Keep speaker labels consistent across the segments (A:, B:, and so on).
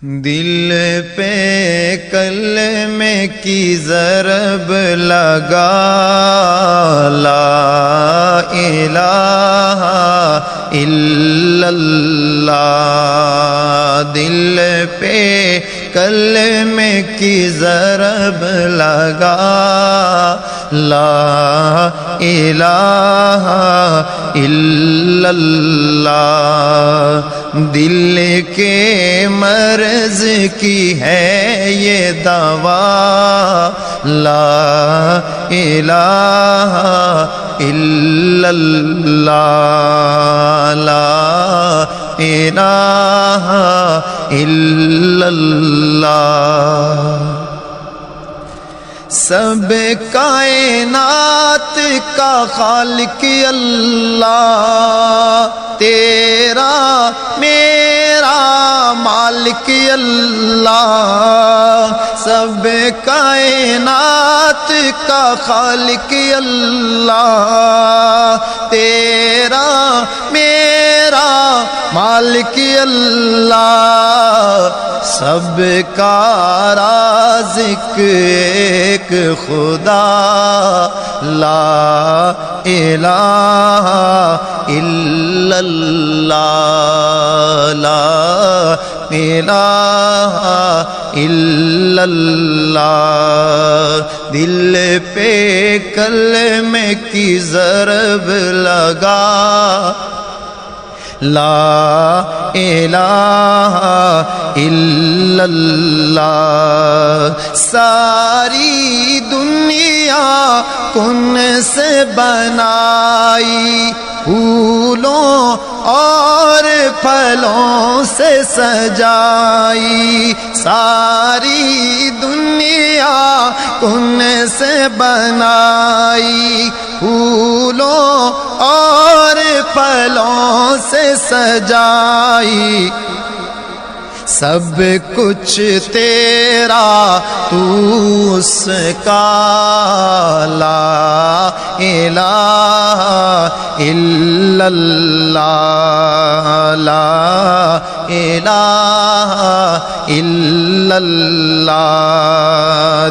A: دل پہ کلمے کی ضرب لگا، لا الہ الا اللہ۔ دل پہ کلمے کی ضرب لگا، لا الہ الا اللہ۔ دل کے مرض کی ہے یہ دوا، لا الہ الا اللہ، لا الہ الا اللہ۔ سب کائنات کا خالق اللہ، تیرا میرا مالک اللہ۔ سب کائنات کا خالق اللہ، تیرا میرا مالک اللہ۔ سب کا رازق ایک خدا، لا الہ الا اللہ، لا الہ الا اللہ۔ دل پہ کلمے کی ضرب لگا، لا الہ الا اللہ۔ ساری دنیا کن سے بنائی، پھولوں اور پھلوں سے سجائی۔ ساری دنیا کن سے بنائی، پھولوں اور پھلوں سے سجائی۔ سب کچھ تیرا تو اس کا، لا الہ الا اللہ، لا الہ الا اللہ۔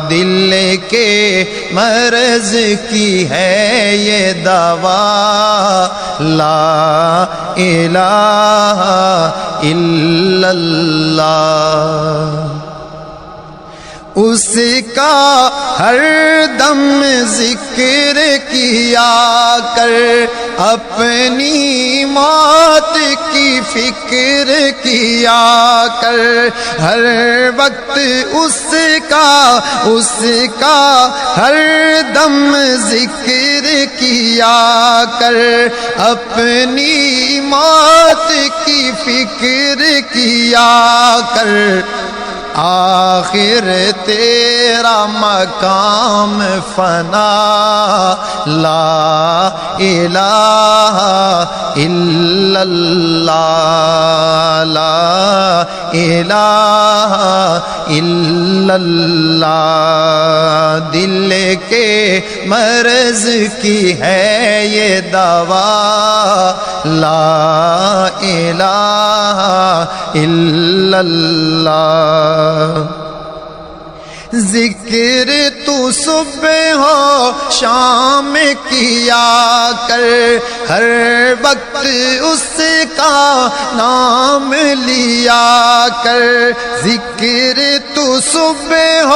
A: دل کے مرض کی ہے یہ دوا، لا الہ الا اللہ۔ اس کا ہر دم ذکر کیا کر، اپنی موت کی فکر کیا کر۔ ہر وقت اس کا ہر دم ذکر کیا کر، اپنی موت کی فکر کیا کر۔ آخر تیرا مقام فنا، لا الہ الا اللہ، لا الہ الا اللہ۔ دل کے مرض کی ہے یہ دوا، لا الہ الا اللہ۔ ذکر تو صبح و شام کیا کر، ہر وقت اس کا نام لیا کر۔ ذکر تو صبح و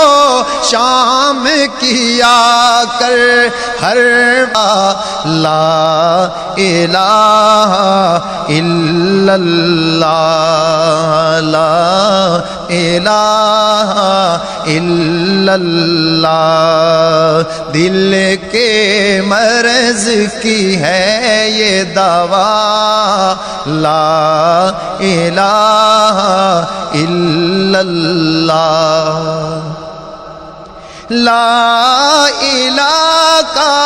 A: شام کیا کر، ہر لا الہ الا اللہ، لا الہ الا اللہ۔ دل کے مرض کی ہے یہ دوا، لا الہ الا اللہ۔ لا الہ کا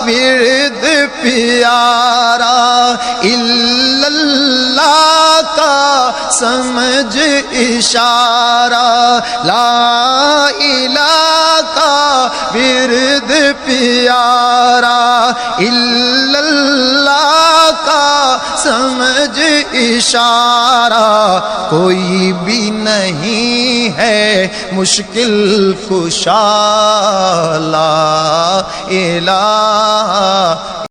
A: ورد پیارا، الا اللہ کا سمجھ اشارہ۔ لا الہ کا ورد پیارا، الا اللہ کا سمجھ اشارہ، کوئی بھی نہیں ہے مشکل کشا، لا الہ